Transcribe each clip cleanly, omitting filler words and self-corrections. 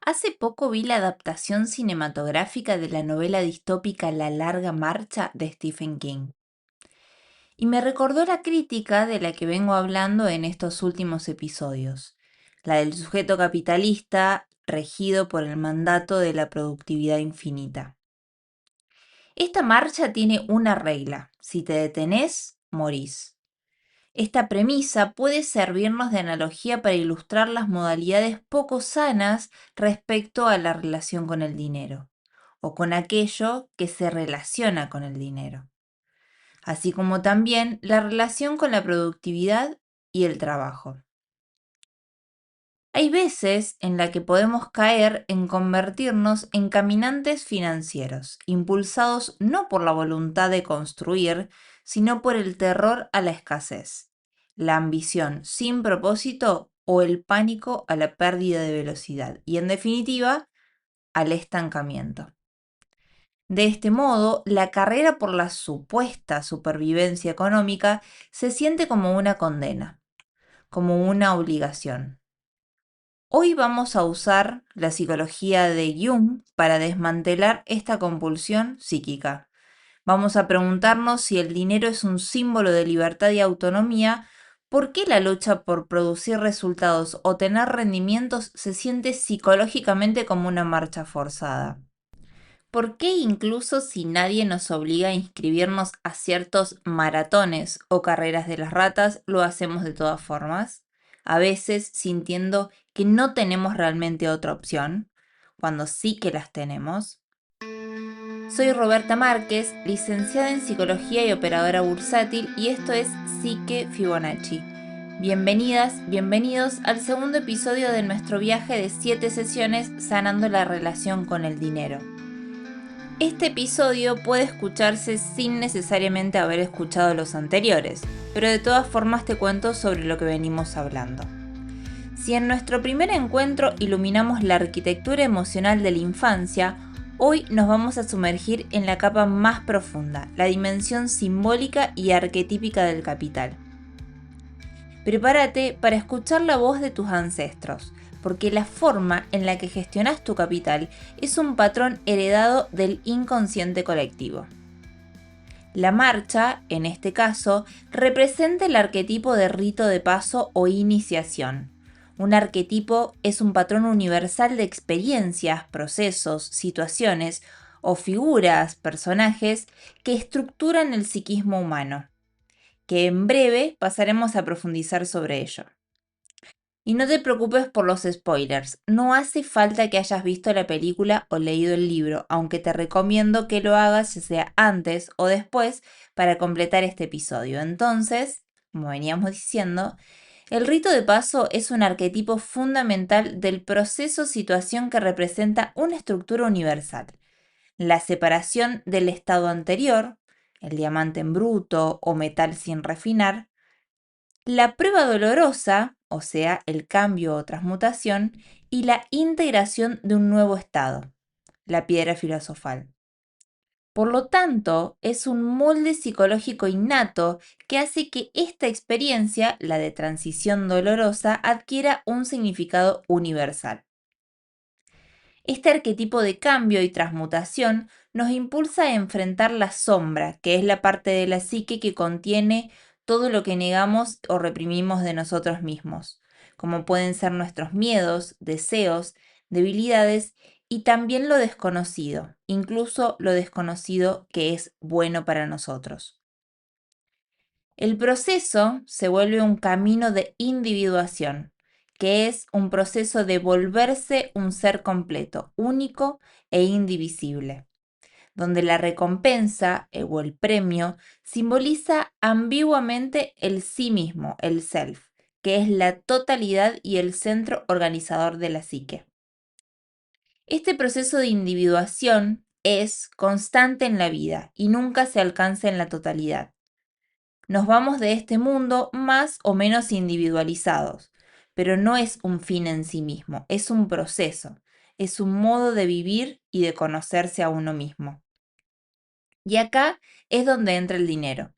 Hace poco vi la adaptación cinematográfica de la novela distópica La Larga Marcha de Stephen King y me recordó la crítica de la que vengo hablando en estos últimos episodios, la del sujeto capitalista regido por el mandato de la productividad infinita. Esta marcha tiene una regla: si te detenés, morís. Esta premisa puede servirnos de analogía para ilustrar las modalidades poco sanas respecto a la relación con el dinero, o con aquello que se relaciona con el dinero, así como también la relación con la productividad y el trabajo. Hay veces en la que podemos caer en convertirnos en caminantes financieros, impulsados no por la voluntad de construir, sino por el terror a la escasez, la ambición sin propósito o el pánico a la pérdida de velocidad y, en definitiva, al estancamiento. De este modo, la carrera por la supuesta supervivencia económica se siente como una condena, como una obligación. Hoy vamos a usar la psicología de Jung para desmantelar esta compulsión psíquica. Vamos a preguntarnos si el dinero es un símbolo de libertad y autonomía, por qué la lucha por producir resultados o tener rendimientos se siente psicológicamente como una marcha forzada. ¿Por qué incluso si nadie nos obliga a inscribirnos a ciertos maratones o carreras de las ratas, lo hacemos de todas formas? A veces sintiendo que no tenemos realmente otra opción, cuando sí que las tenemos. Soy Roberta Márquez, licenciada en Psicología y operadora bursátil, y esto es Psique Fibonacci. Bienvenidas, bienvenidos al segundo episodio de nuestro viaje de 7 sesiones sanando la relación con el dinero. Este episodio puede escucharse sin necesariamente haber escuchado los anteriores, pero de todas formas te cuento sobre lo que venimos hablando. Si en nuestro primer encuentro iluminamos la arquitectura emocional de la infancia, hoy nos vamos a sumergir en la capa más profunda, la dimensión simbólica y arquetípica del capital. Prepárate para escuchar la voz de tus ancestros, porque la forma en la que gestionas tu capital es un patrón heredado del inconsciente colectivo. La marcha, en este caso, representa el arquetipo de rito de paso o iniciación. Un arquetipo es un patrón universal de experiencias, procesos, situaciones o figuras, personajes que estructuran el psiquismo humano, que en breve pasaremos a profundizar sobre ello. Y no te preocupes por los spoilers, no hace falta que hayas visto la película o leído el libro, aunque te recomiendo que lo hagas ya sea antes o después para completar este episodio. Entonces, como veníamos diciendo, el rito de paso es un arquetipo fundamental del proceso-situación que representa una estructura universal. La separación del estado anterior, el diamante en bruto o metal sin refinar, la prueba dolorosa, o sea, el cambio o transmutación, y la integración de un nuevo estado, la piedra filosofal. Por lo tanto, es un molde psicológico innato que hace que esta experiencia, la de transición dolorosa, adquiera un significado universal. Este arquetipo de cambio y transmutación nos impulsa a enfrentar la sombra, que es la parte de la psique que contiene todo lo que negamos o reprimimos de nosotros mismos, como pueden ser nuestros miedos, deseos, debilidades y también lo desconocido, incluso lo desconocido que es bueno para nosotros. El proceso se vuelve un camino de individuación, que es un proceso de volverse un ser completo, único e indivisible, donde la recompensa o el premio simboliza ambiguamente el sí mismo, el self, que es la totalidad y el centro organizador de la psique. Este proceso de individuación es constante en la vida y nunca se alcanza en la totalidad. Nos vamos de este mundo más o menos individualizados, pero no es un fin en sí mismo, es un proceso, es un modo de vivir y de conocerse a uno mismo. Y acá es donde entra el dinero,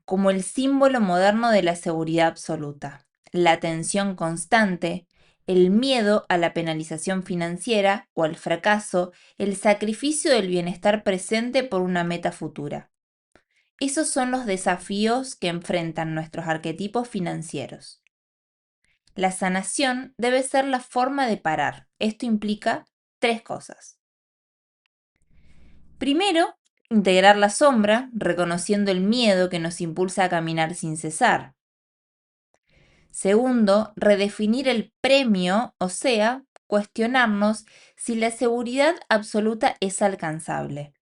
como el símbolo moderno de la seguridad absoluta, la tensión constante, el miedo a la penalización financiera o al fracaso, el sacrificio del bienestar presente por una meta futura. Esos son los desafíos que enfrentan nuestros arquetipos financieros. La sanación debe ser la forma de parar. Esto implica tres cosas. Primero, integrar la sombra, reconociendo el miedo que nos impulsa a caminar sin cesar. Segundo, redefinir el premio, o sea, cuestionarnos si la seguridad absoluta es alcanzable.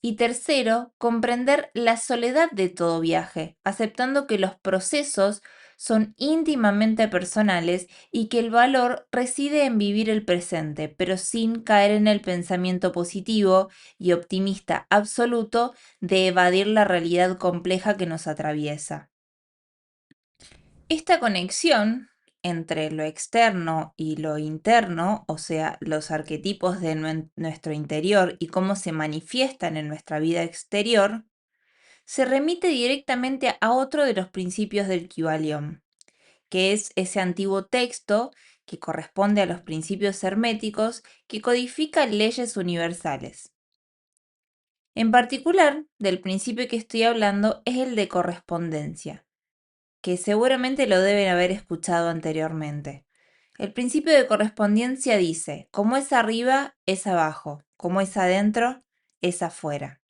Y tercero, comprender la soledad de todo viaje, aceptando que los procesos son íntimamente personales y que el valor reside en vivir el presente, pero sin caer en el pensamiento positivo y optimista absoluto de evadir la realidad compleja que nos atraviesa. Esta conexión entre lo externo y lo interno, o sea, los arquetipos de nuestro interior y cómo se manifiestan en nuestra vida exterior, se remite directamente a otro de los principios del Kybalión, que es ese antiguo texto que corresponde a los principios herméticos que codifica leyes universales. En particular, del principio que estoy hablando es el de correspondencia, que seguramente lo deben haber escuchado anteriormente. El principio de correspondencia dice, como es arriba, es abajo, como es adentro, es afuera.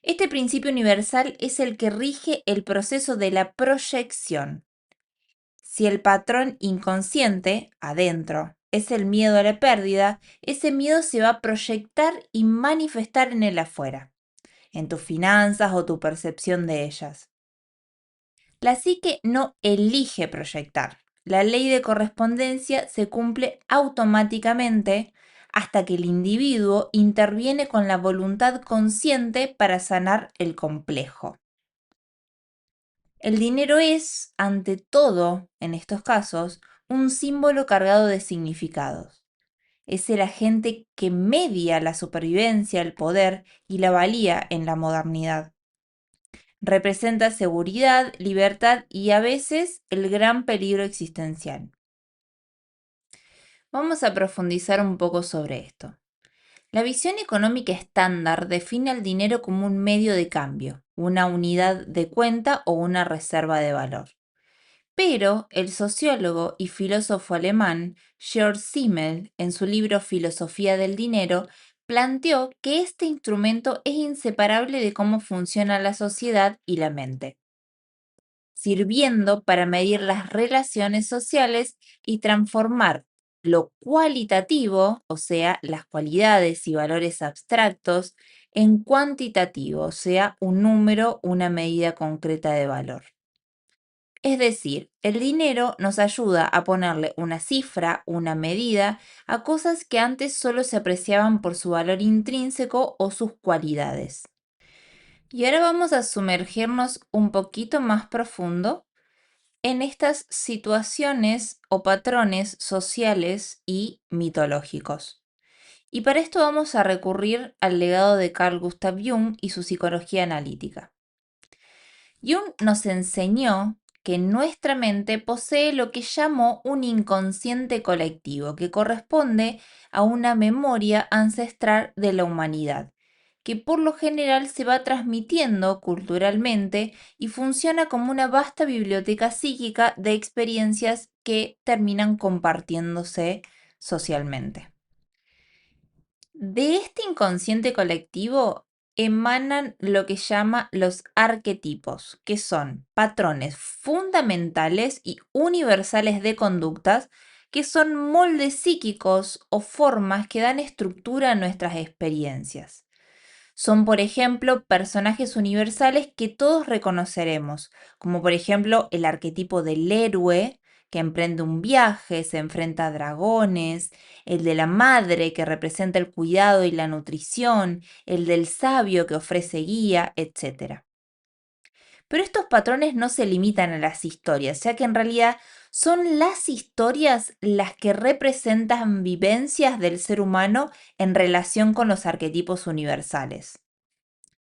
Este principio universal es el que rige el proceso de la proyección. Si el patrón inconsciente, adentro, es el miedo a la pérdida, ese miedo se va a proyectar y manifestar en el afuera, en tus finanzas o tu percepción de ellas. La psique no elige proyectar. La ley de correspondencia se cumple automáticamente hasta que el individuo interviene con la voluntad consciente para sanar el complejo. El dinero es, ante todo, en estos casos, un símbolo cargado de significados. Es el agente que media la supervivencia, el poder y la valía en la modernidad. Representa seguridad, libertad y a veces el gran peligro existencial. Vamos a profundizar un poco sobre esto. La visión económica estándar define al dinero como un medio de cambio, una unidad de cuenta o una reserva de valor. Pero el sociólogo y filósofo alemán Georg Simmel, en su libro Filosofía del Dinero, planteó que este instrumento es inseparable de cómo funciona la sociedad y la mente, sirviendo para medir las relaciones sociales y transformar lo cualitativo, o sea, las cualidades y valores abstractos, en cuantitativo, o sea, un número, una medida concreta de valor. Es decir, el dinero nos ayuda a ponerle una cifra, una medida, a cosas que antes solo se apreciaban por su valor intrínseco o sus cualidades. Y ahora vamos a sumergirnos un poquito más profundo en estas situaciones o patrones sociales y mitológicos. Y para esto vamos a recurrir al legado de Carl Gustav Jung y su psicología analítica. Jung nos enseñó que nuestra mente posee lo que llamó un inconsciente colectivo, que corresponde a una memoria ancestral de la humanidad, que por lo general se va transmitiendo culturalmente y funciona como una vasta biblioteca psíquica de experiencias que terminan compartiéndose socialmente. De este inconsciente colectivo emanan lo que llama los arquetipos, que son patrones fundamentales y universales de conductas, que son moldes psíquicos o formas que dan estructura a nuestras experiencias. Son, por ejemplo, personajes universales que todos reconoceremos, como por ejemplo el arquetipo del héroe que emprende un viaje, se enfrenta a dragones, el de la madre que representa el cuidado y la nutrición, el del sabio que ofrece guía, etc. Pero estos patrones no se limitan a las historias, ya que en realidad son las historias las que representan vivencias del ser humano en relación con los arquetipos universales.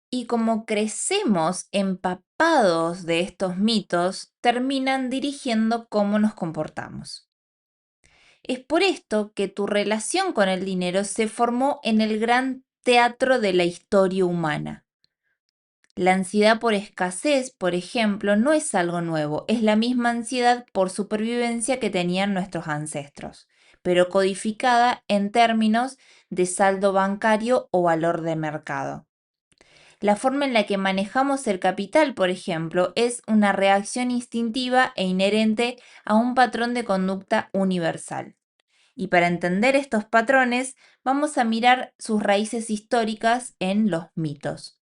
Y como crecemos empapados estampados de estos mitos terminan dirigiendo cómo nos comportamos. Es por esto que tu relación con el dinero se formó en el gran teatro de la historia humana. La ansiedad por escasez, por ejemplo, no es algo nuevo, es la misma ansiedad por supervivencia que tenían nuestros ancestros, pero codificada en términos de saldo bancario o valor de mercado. La forma en la que manejamos el capital, por ejemplo, es una reacción instintiva e inherente a un patrón de conducta universal. Y para entender estos patrones, vamos a mirar sus raíces históricas en los mitos.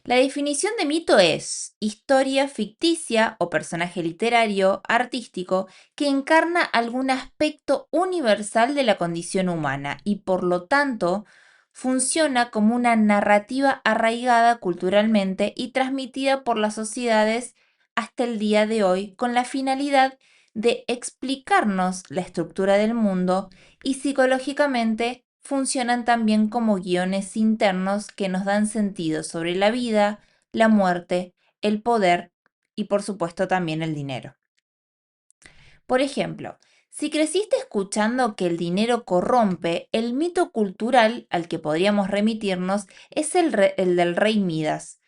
La definición de mito es historia ficticia o personaje literario, artístico, que encarna algún aspecto universal de la condición humana y por lo tanto funciona como una narrativa arraigada culturalmente y transmitida por las sociedades hasta el día de hoy con la finalidad de explicarnos la estructura del mundo y psicológicamente funcionan también como guiones internos que nos dan sentido sobre la vida, la muerte, el poder y por supuesto también el dinero. Por ejemplo, si creciste escuchando que el dinero corrompe, el mito cultural al que podríamos remitirnos es el del rey Midas,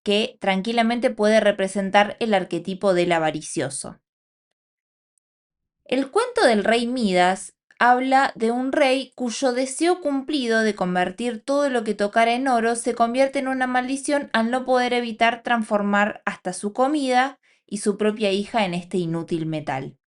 que tranquilamente puede representar el arquetipo del avaricioso. El cuento del rey Midas habla de un rey cuyo deseo cumplido de convertir todo lo que tocara en oro se convierte en una maldición al no poder evitar transformar hasta su comida y su propia hija en este inútil metal.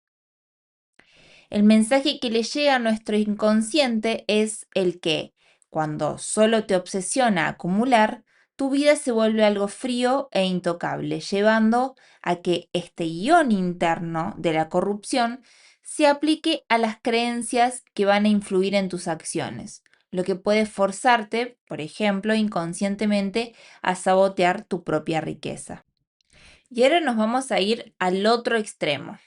El mensaje que le llega a nuestro inconsciente es el que, cuando solo te obsesiona acumular, tu vida se vuelve algo frío e intocable, llevando a que este guión interno de la corrupción se aplique a las creencias que van a influir en tus acciones, lo que puede forzarte, por ejemplo, inconscientemente a sabotear tu propia riqueza. Y ahora nos vamos a ir al otro extremo.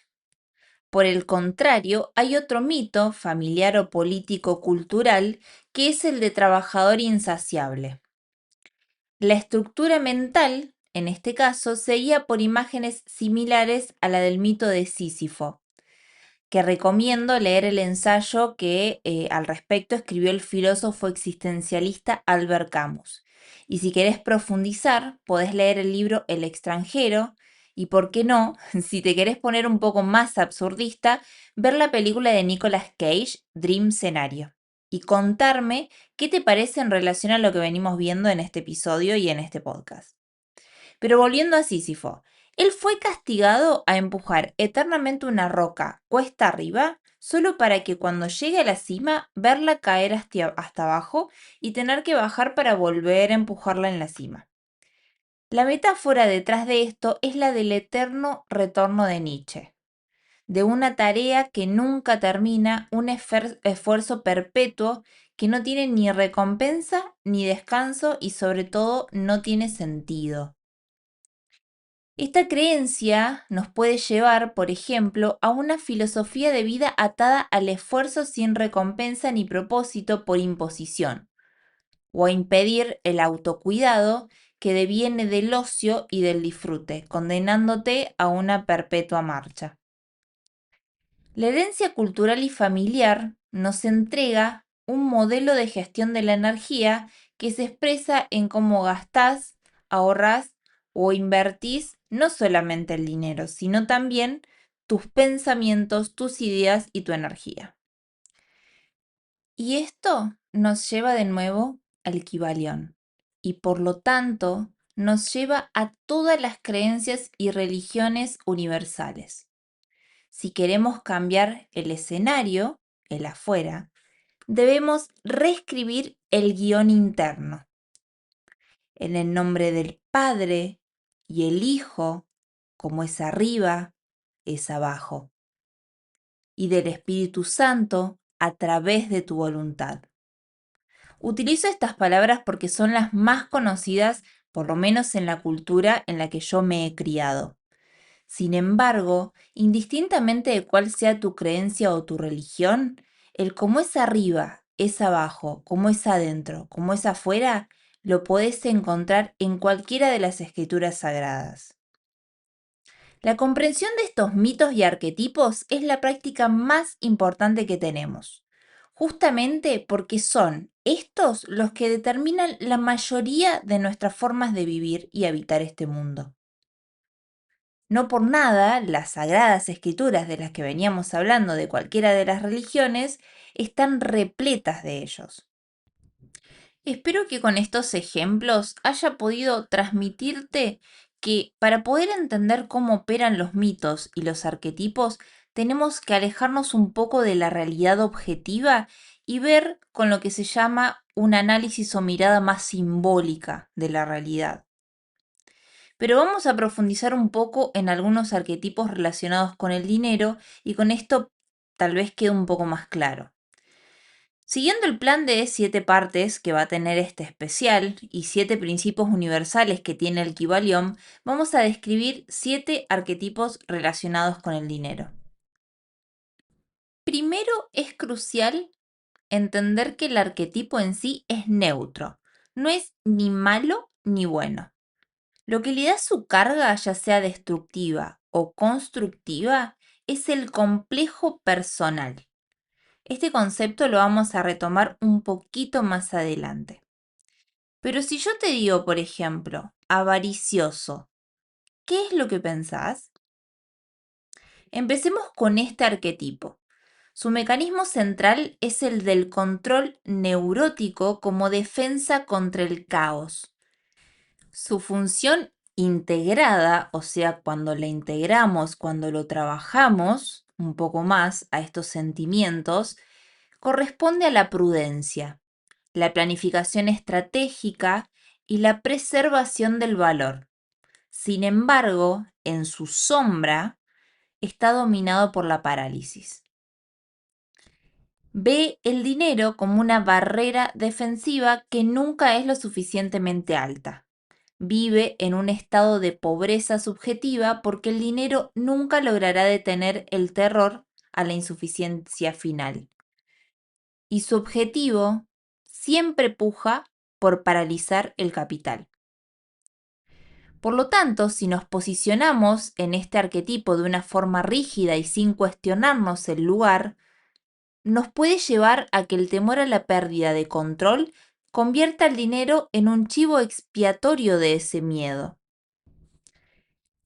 Por el contrario, hay otro mito, familiar o político-cultural, que es el de trabajador insaciable. La estructura mental, en este caso, se guía por imágenes similares a la del mito de Sísifo, que recomiendo leer el ensayo que al respecto escribió el filósofo existencialista Albert Camus. Y si querés profundizar, podés leer el libro El extranjero y, por qué no, si te querés poner un poco más absurdista, ver la película de Nicolas Cage, Dream Scenario, y contarme qué te parece en relación a lo que venimos viendo en este episodio y en este podcast. Pero volviendo a Sísifo, él fue castigado a empujar eternamente una roca cuesta arriba, solo para que cuando llegue a la cima, verla caer hasta abajo y tener que bajar para volver a empujarla en la cima. La metáfora detrás de esto es la del eterno retorno de Nietzsche, de una tarea que nunca termina, un esfuerzo perpetuo que no tiene ni recompensa ni descanso y sobre todo no tiene sentido. Esta creencia nos puede llevar, por ejemplo, a una filosofía de vida atada al esfuerzo sin recompensa ni propósito por imposición, o a impedir el autocuidado que deviene del ocio y del disfrute, condenándote a una perpetua marcha. La herencia cultural y familiar nos entrega un modelo de gestión de la energía que se expresa en cómo gastás, ahorrás o invertís no solamente el dinero, sino también tus pensamientos, tus ideas y tu energía. Y esto nos lleva de nuevo al Kybalión y por lo tanto nos lleva a todas las creencias y religiones universales. Si queremos cambiar el escenario, el afuera, debemos reescribir el guión interno. En el nombre del Padre y el Hijo, como es arriba, es abajo. Y del Espíritu Santo, a través de tu voluntad. Utilizo estas palabras porque son las más conocidas, por lo menos en la cultura en la que yo me he criado. Sin embargo, indistintamente de cuál sea tu creencia o tu religión, el cómo es arriba, es abajo, cómo es adentro, cómo es afuera, Lo podés encontrar en cualquiera de las escrituras sagradas. La comprensión de estos mitos y arquetipos es la práctica más importante que tenemos, justamente porque son estos los que determinan la mayoría de nuestras formas de vivir y habitar este mundo. No por nada, las sagradas escrituras de las que veníamos hablando de cualquiera de las religiones están repletas de ellos. Espero que con estos ejemplos haya podido transmitirte que para poder entender cómo operan los mitos y los arquetipos, tenemos que alejarnos un poco de la realidad objetiva y ver con lo que se llama un análisis o mirada más simbólica de la realidad. Pero vamos a profundizar un poco en algunos arquetipos relacionados con el dinero y con esto tal vez quede un poco más claro. Siguiendo el plan de 7 partes que va a tener este especial y 7 principios universales que tiene el Kybalión, vamos a describir 7 arquetipos relacionados con el dinero. Primero es crucial entender que el arquetipo en sí es neutro, no es ni malo ni bueno. Lo que le da su carga, ya sea destructiva o constructiva, es el complejo personal. Este concepto lo vamos a retomar un poquito más adelante. Pero si yo te digo, por ejemplo, avaricioso, ¿qué es lo que pensás? Empecemos con este arquetipo. Su mecanismo central es el del control neurótico como defensa contra el caos. Su función integrada, o sea, cuando la integramos, cuando lo trabajamos un poco más a estos sentimientos, corresponde a la prudencia, la planificación estratégica y la preservación del valor. Sin embargo, en su sombra está dominado por la parálisis. Ve el dinero como una barrera defensiva que nunca es lo suficientemente alta. Vive en un estado de pobreza subjetiva porque el dinero nunca logrará detener el terror a la insuficiencia final. Y su objetivo siempre puja por paralizar el capital. Por lo tanto, si nos posicionamos en este arquetipo de una forma rígida y sin cuestionarnos el lugar, nos puede llevar a que el temor a la pérdida de control convierta el dinero en un chivo expiatorio de ese miedo.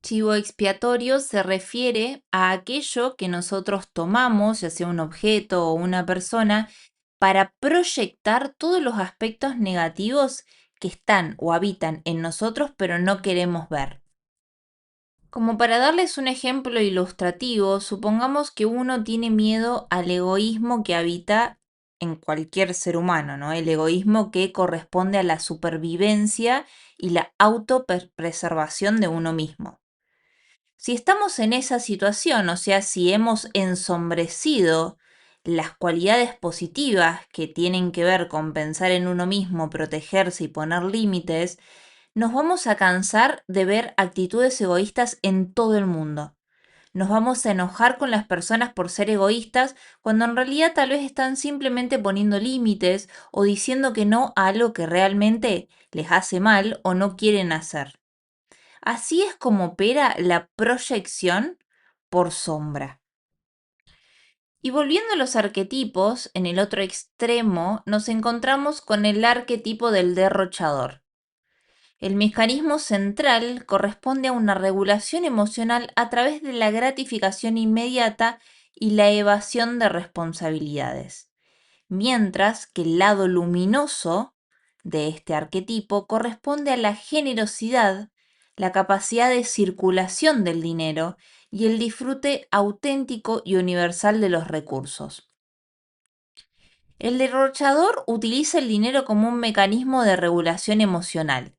Chivo expiatorio se refiere a aquello que nosotros tomamos, ya sea un objeto o una persona, para proyectar todos los aspectos negativos que están o habitan en nosotros pero no queremos ver. Como para darles un ejemplo ilustrativo, supongamos que uno tiene miedo al egoísmo que habita en cualquier ser humano, ¿no? El egoísmo que corresponde a la supervivencia y la autopreservación de uno mismo. Si estamos en esa situación, o sea, si hemos ensombrecido las cualidades positivas que tienen que ver con pensar en uno mismo, protegerse y poner límites, nos vamos a cansar de ver actitudes egoístas en todo el mundo. Nos vamos a enojar con las personas por ser egoístas cuando en realidad tal vez están simplemente poniendo límites o diciendo que no a algo que realmente les hace mal o no quieren hacer. Así es como opera la proyección por sombra. Y volviendo a los arquetipos, en el otro extremo nos encontramos con el arquetipo del derrochador. El mecanismo central corresponde a una regulación emocional a través de la gratificación inmediata y la evasión de responsabilidades, mientras que el lado luminoso de este arquetipo corresponde a la generosidad, la capacidad de circulación del dinero y el disfrute auténtico y universal de los recursos. El derrochador utiliza el dinero como un mecanismo de regulación emocional,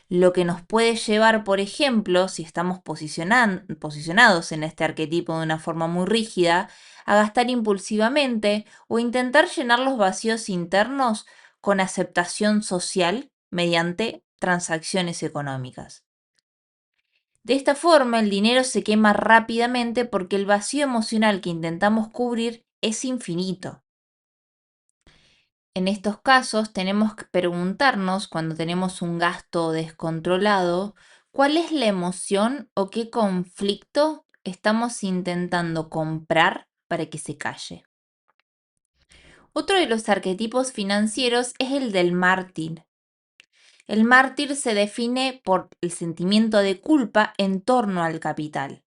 lo que nos puede llevar, por ejemplo, si estamos posicionados en este arquetipo de una forma muy rígida, a gastar impulsivamente o intentar llenar los vacíos internos con aceptación social mediante transacciones económicas. De esta forma, el dinero se quema rápidamente porque el vacío emocional que intentamos cubrir es infinito. En estos casos tenemos que preguntarnos, cuando tenemos un gasto descontrolado, cuál es la emoción o qué conflicto estamos intentando comprar para que se calle. Otro de los arquetipos financieros es el del mártir. El mártir se define por el sentimiento de culpa en torno al capital.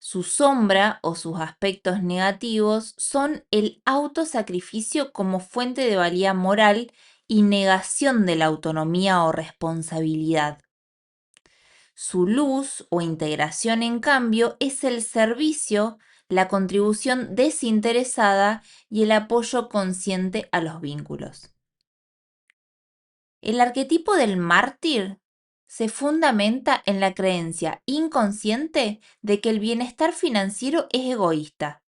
Su sombra o sus aspectos negativos son el autosacrificio como fuente de valía moral y negación de la autonomía o responsabilidad. Su luz o integración, en cambio, es el servicio, la contribución desinteresada y el apoyo consciente a los vínculos. El arquetipo del mártir se fundamenta en la creencia inconsciente de que el bienestar financiero es egoísta.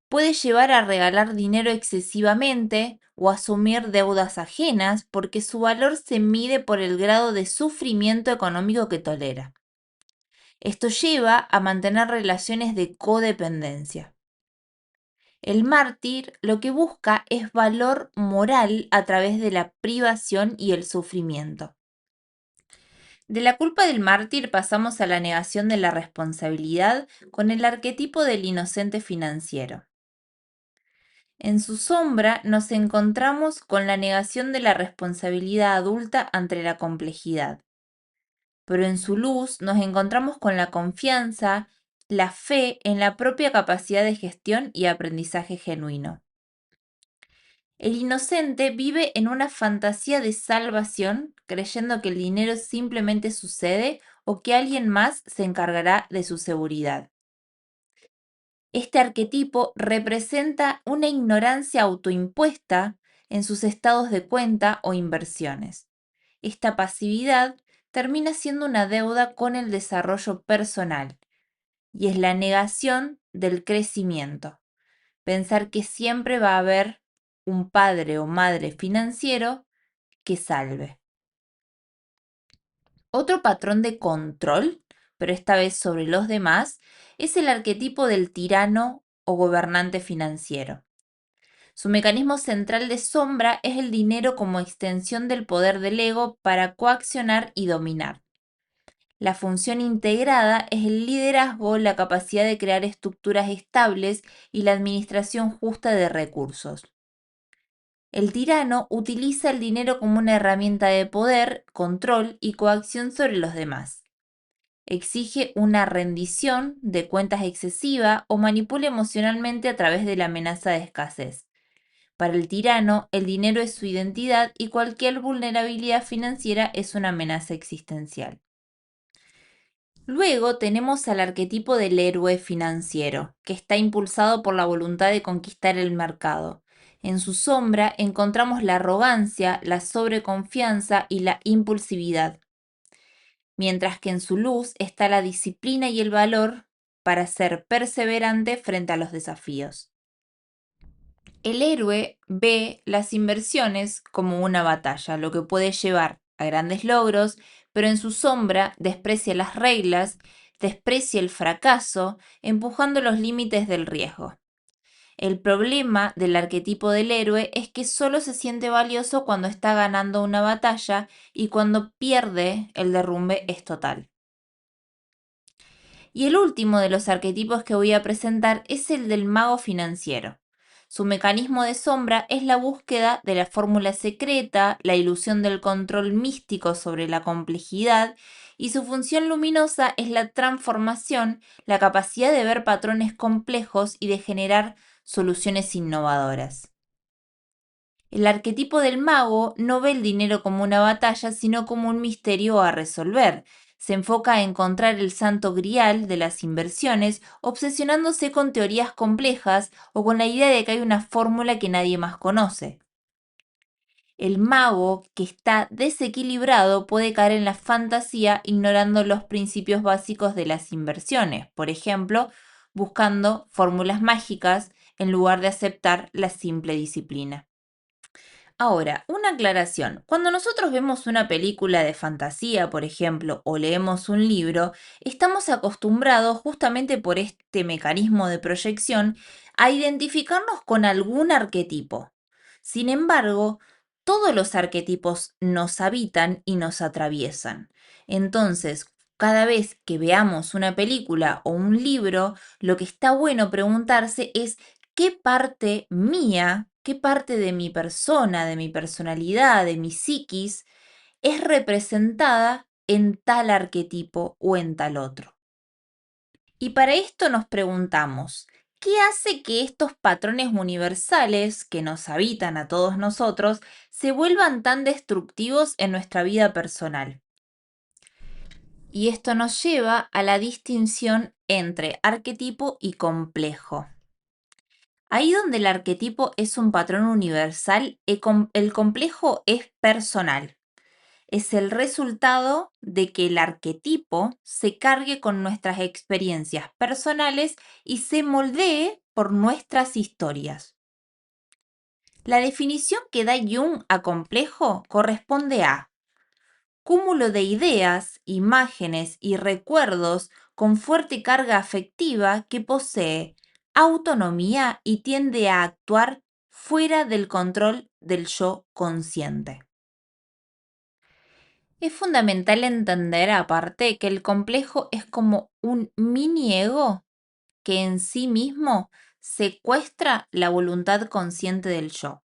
Puede llevar a regalar dinero excesivamente o asumir deudas ajenas porque su valor se mide por el grado de sufrimiento económico que tolera. Esto lleva a mantener relaciones de codependencia. El mártir lo que busca es valor moral a través de la privación y el sufrimiento. De la culpa del mártir pasamos a la negación de la responsabilidad con el arquetipo del inocente financiero. En su sombra nos encontramos con la negación de la responsabilidad adulta ante la complejidad, pero en su luz nos encontramos con la confianza, la fe en la propia capacidad de gestión y aprendizaje genuino. El inocente vive en una fantasía de salvación, creyendo que el dinero simplemente sucede o que alguien más se encargará de su seguridad. Este arquetipo representa una ignorancia autoimpuesta en sus estados de cuenta o inversiones. Esta pasividad termina siendo una deuda con el desarrollo personal y es la negación del crecimiento. Pensar que siempre va a haber un padre o madre financiero que salve. Otro patrón de control, pero esta vez sobre los demás, es el arquetipo del tirano o gobernante financiero. Su mecanismo central de sombra es el dinero como extensión del poder del ego para coaccionar y dominar. La función integrada es el liderazgo, la capacidad de crear estructuras estables y la administración justa de recursos. El tirano utiliza el dinero como una herramienta de poder, control y coacción sobre los demás. Exige una rendición de cuentas excesiva o manipula emocionalmente a través de la amenaza de escasez. Para el tirano, el dinero es su identidad y cualquier vulnerabilidad financiera es una amenaza existencial. Luego tenemos al arquetipo del héroe financiero, que está impulsado por la voluntad de conquistar el mercado. En su sombra encontramos la arrogancia, la sobreconfianza y la impulsividad, mientras que en su luz está la disciplina y el valor para ser perseverante frente a los desafíos. El héroe ve las inversiones como una batalla, lo que puede llevar a grandes logros, pero en su sombra desprecia las reglas, desprecia el fracaso, empujando los límites del riesgo. El problema del arquetipo del héroe es que solo se siente valioso cuando está ganando una batalla y cuando pierde el derrumbe es total. Y el último de los arquetipos que voy a presentar es el del mago financiero. Su mecanismo de sombra es la búsqueda de la fórmula secreta, la ilusión del control místico sobre la complejidad, y su función luminosa es la transformación, la capacidad de ver patrones complejos y de generar soluciones innovadoras. El arquetipo del mago no ve el dinero como una batalla, sino como un misterio a resolver. Se enfoca a encontrar el santo grial de las inversiones, obsesionándose con teorías complejas o con la idea de que hay una fórmula que nadie más conoce. El mago que está desequilibrado puede caer en la fantasía ignorando los principios básicos de las inversiones, por ejemplo, buscando fórmulas mágicas en lugar de aceptar la simple disciplina. Ahora, una aclaración. Cuando nosotros vemos una película de fantasía, por ejemplo, o leemos un libro, estamos acostumbrados, justamente por este mecanismo de proyección, a identificarnos con algún arquetipo. Sin embargo, todos los arquetipos nos habitan y nos atraviesan. Entonces, cada vez que veamos una película o un libro, lo que está bueno preguntarse es qué parte mía, qué parte de mi persona, de mi personalidad, de mi psiquis, es representada en tal arquetipo o en tal otro. Y para esto nos preguntamos, ¿qué hace que estos patrones universales que nos habitan a todos nosotros se vuelvan tan destructivos en nuestra vida personal? Y esto nos lleva a la distinción entre arquetipo y complejo. Ahí donde el arquetipo es un patrón universal, el complejo es personal. Es el resultado de que el arquetipo se cargue con nuestras experiencias personales y se moldee por nuestras historias. La definición que da Jung a complejo corresponde a cúmulo de ideas, imágenes y recuerdos con fuerte carga afectiva que posee autonomía y tiende a actuar fuera del control del yo consciente. Es fundamental entender aparte que el complejo es como un mini ego que en sí mismo secuestra la voluntad consciente del yo.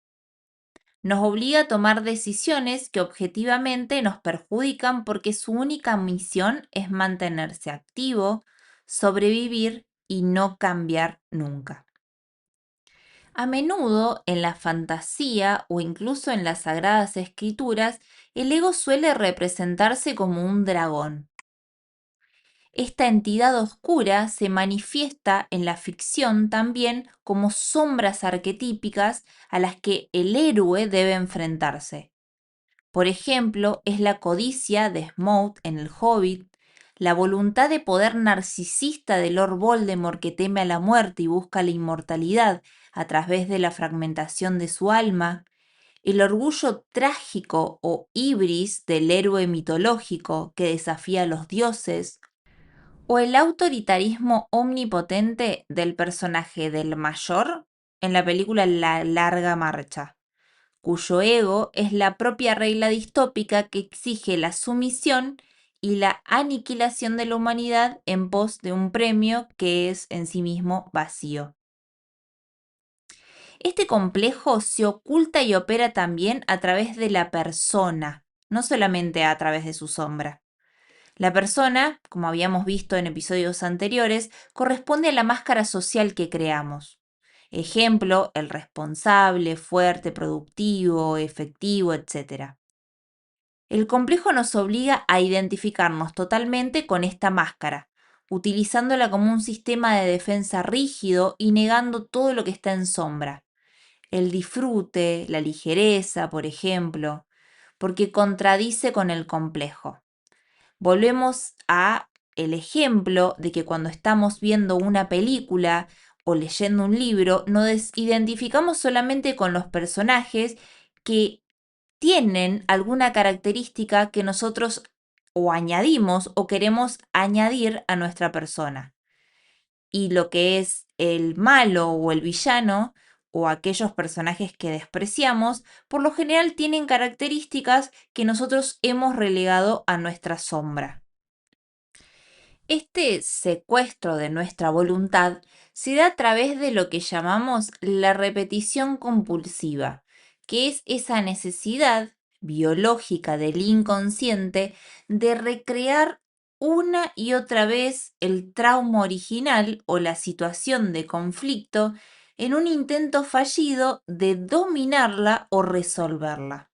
Nos obliga a tomar decisiones que objetivamente nos perjudican porque su única misión es mantenerse activo, sobrevivir y no cambiar nunca. A menudo en la fantasía o incluso en las sagradas escrituras, el ego suele representarse como un dragón. Esta entidad oscura se manifiesta en la ficción también como sombras arquetípicas a las que el héroe debe enfrentarse. Por ejemplo, es la codicia de Smaug en El Hobbit, la voluntad de poder narcisista de Lord Voldemort que teme a la muerte y busca la inmortalidad a través de la fragmentación de su alma, el orgullo trágico o ibris del héroe mitológico que desafía a los dioses, o el autoritarismo omnipotente del personaje del Mayor en la película La Larga Marcha, cuyo ego es la propia regla distópica que exige la sumisión y la aniquilación de la humanidad en pos de un premio que es en sí mismo vacío. Este complejo se oculta y opera también a través de la persona, no solamente a través de su sombra. La persona, como habíamos visto en episodios anteriores, corresponde a la máscara social que creamos. Ejemplo, el responsable, fuerte, productivo, efectivo, etc. El complejo nos obliga a identificarnos totalmente con esta máscara, utilizándola como un sistema de defensa rígido y negando todo lo que está en sombra. El disfrute, la ligereza, por ejemplo, porque contradice con el complejo. Volvemos a el ejemplo de que cuando estamos viendo una película o leyendo un libro, nos identificamos solamente con los personajes que tienen alguna característica que nosotros o añadimos o queremos añadir a nuestra persona. Y lo que es el malo o el villano o aquellos personajes que despreciamos, por lo general tienen características que nosotros hemos relegado a nuestra sombra. Este secuestro de nuestra voluntad se da a través de lo que llamamos la repetición compulsiva, que es esa necesidad biológica del inconsciente de recrear una y otra vez el trauma original o la situación de conflicto en un intento fallido de dominarla o resolverla.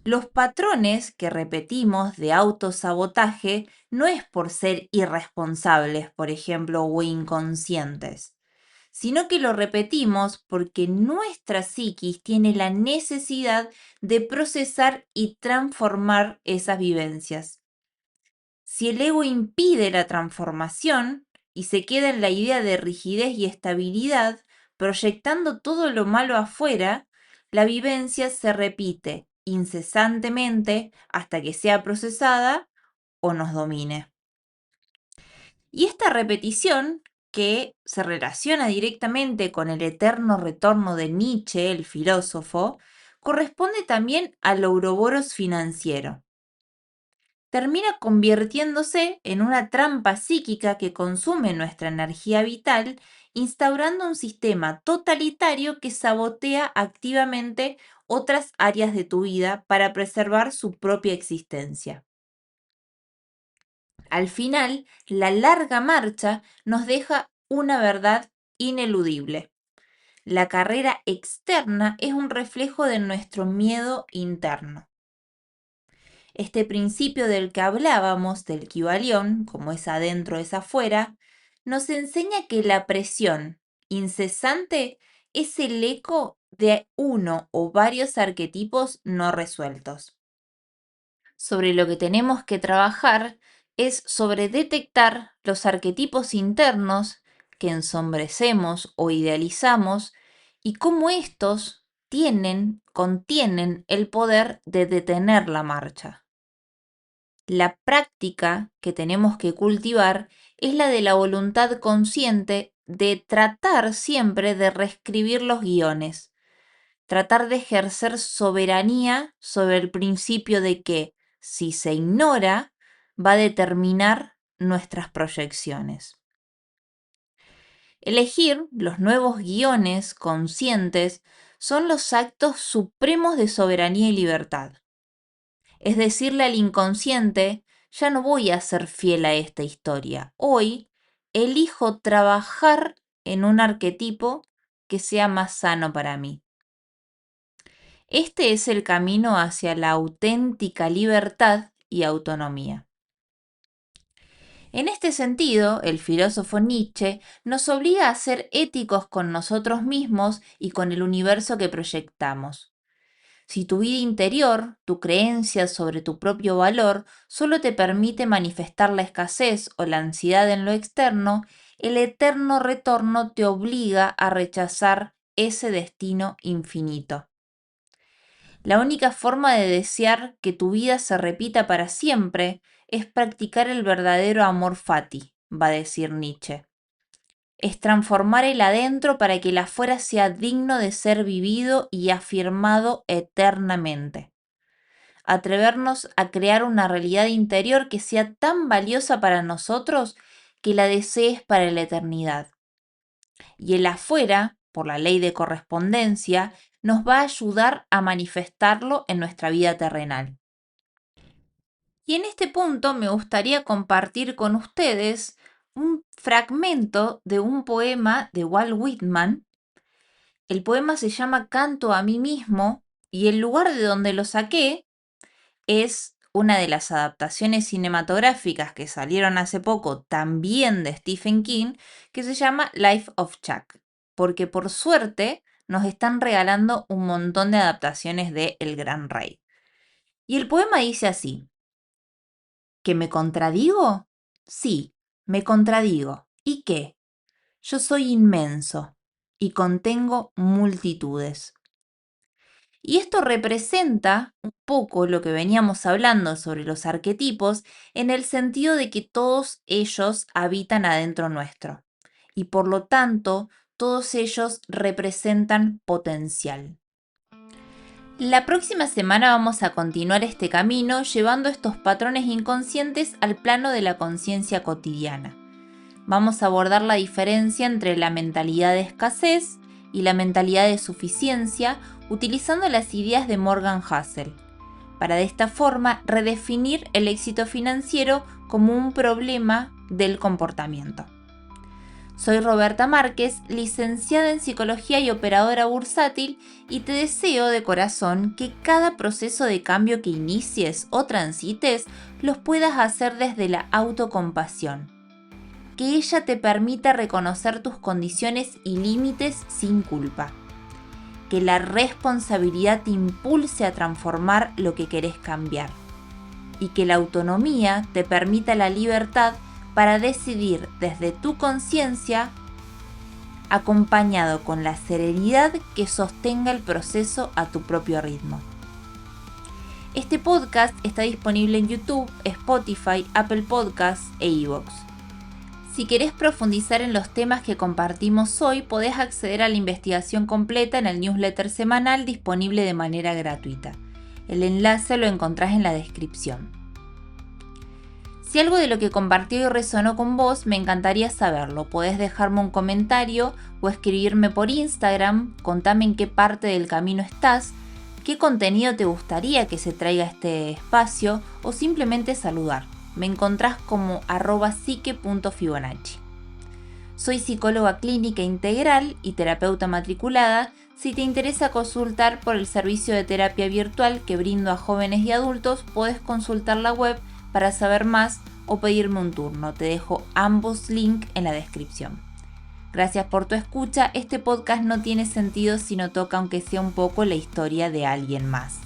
Los patrones que repetimos de autosabotaje no es por ser irresponsables, por ejemplo, o inconscientes, sino que lo repetimos porque nuestra psiquis tiene la necesidad de procesar y transformar esas vivencias. Si el ego impide la transformación y se queda en la idea de rigidez y estabilidad, proyectando todo lo malo afuera, la vivencia se repite incesantemente hasta que sea procesada o nos domine. Y esta repetición que se relaciona directamente con el eterno retorno de Nietzsche, el filósofo, corresponde también al ouroboros financiero. Termina convirtiéndose en una trampa psíquica que consume nuestra energía vital, instaurando un sistema totalitario que sabotea activamente otras áreas de tu vida para preservar su propia existencia. Al final, la larga marcha nos deja una verdad ineludible. La carrera externa es un reflejo de nuestro miedo interno. Este principio del que hablábamos, del Kybalión, como es adentro es afuera, nos enseña que la presión incesante es el eco de uno o varios arquetipos no resueltos. Sobre lo que tenemos que trabajar es sobre detectar los arquetipos internos que ensombrecemos o idealizamos y cómo estos contienen el poder de detener la marcha. La práctica que tenemos que cultivar es la de la voluntad consciente de tratar siempre de reescribir los guiones, tratar de ejercer soberanía sobre el principio de que, si se ignora, va a determinar nuestras proyecciones. Elegir los nuevos guiones conscientes son los actos supremos de soberanía y libertad. Es decirle al inconsciente, ya no voy a ser fiel a esta historia. Hoy elijo trabajar en un arquetipo que sea más sano para mí. Este es el camino hacia la auténtica libertad y autonomía. En este sentido, el filósofo Nietzsche nos obliga a ser éticos con nosotros mismos y con el universo que proyectamos. Si tu vida interior, tu creencia sobre tu propio valor, solo te permite manifestar la escasez o la ansiedad en lo externo, el eterno retorno te obliga a rechazar ese destino infinito. La única forma de desear que tu vida se repita para siempre es practicar el verdadero amor fati, va a decir Nietzsche. Es transformar el adentro para que el afuera sea digno de ser vivido y afirmado eternamente. Atrevernos a crear una realidad interior que sea tan valiosa para nosotros que la desees para la eternidad. Y el afuera, por la ley de correspondencia, nos va a ayudar a manifestarlo en nuestra vida terrenal. Y en este punto me gustaría compartir con ustedes un fragmento de un poema de Walt Whitman. El poema se llama Canto a mí mismo y el lugar de donde lo saqué es una de las adaptaciones cinematográficas que salieron hace poco, también de Stephen King, que se llama Life of Chuck, porque por suerte nos están regalando un montón de adaptaciones de El Gran Rey. Y el poema dice así: ¿que me contradigo? Sí, me contradigo. ¿Y qué? Yo soy inmenso y contengo multitudes. Y esto representa un poco lo que veníamos hablando sobre los arquetipos en el sentido de que todos ellos habitan adentro nuestro y por lo tanto todos ellos representan potencial. La próxima semana vamos a continuar este camino llevando estos patrones inconscientes al plano de la conciencia cotidiana. Vamos a abordar la diferencia entre la mentalidad de escasez y la mentalidad de suficiencia utilizando las ideas de Morgan Housel, para de esta forma redefinir el éxito financiero como un problema del comportamiento. Soy Roberta Márquez, licenciada en Psicología y operadora bursátil, y te deseo de corazón que cada proceso de cambio que inicies o transites los puedas hacer desde la autocompasión. Que ella te permita reconocer tus condiciones y límites sin culpa. Que la responsabilidad te impulse a transformar lo que querés cambiar. Y que la autonomía te permita la libertad para decidir desde tu conciencia, acompañado con la serenidad que sostenga el proceso a tu propio ritmo. Este podcast está disponible en YouTube, Spotify, Apple Podcasts e iVoox. Si querés profundizar en los temas que compartimos hoy, podés acceder a la investigación completa en el newsletter semanal disponible de manera gratuita. El enlace lo encontrás en la descripción. Si algo de lo que compartí hoy resonó con vos, me encantaría saberlo. Podés dejarme un comentario o escribirme por Instagram, contame en qué parte del camino estás, qué contenido te gustaría que se traiga a este espacio o simplemente saludar. Me encontrás como @psique.fibonacci. Soy psicóloga clínica integral y terapeuta matriculada. Si te interesa consultar por el servicio de terapia virtual que brindo a jóvenes y adultos, podés consultar la web para saber más o pedirme un turno. Te dejo ambos links en la descripción. Gracias por tu escucha. Este podcast no tiene sentido si no toca aunque sea un poco la historia de alguien más.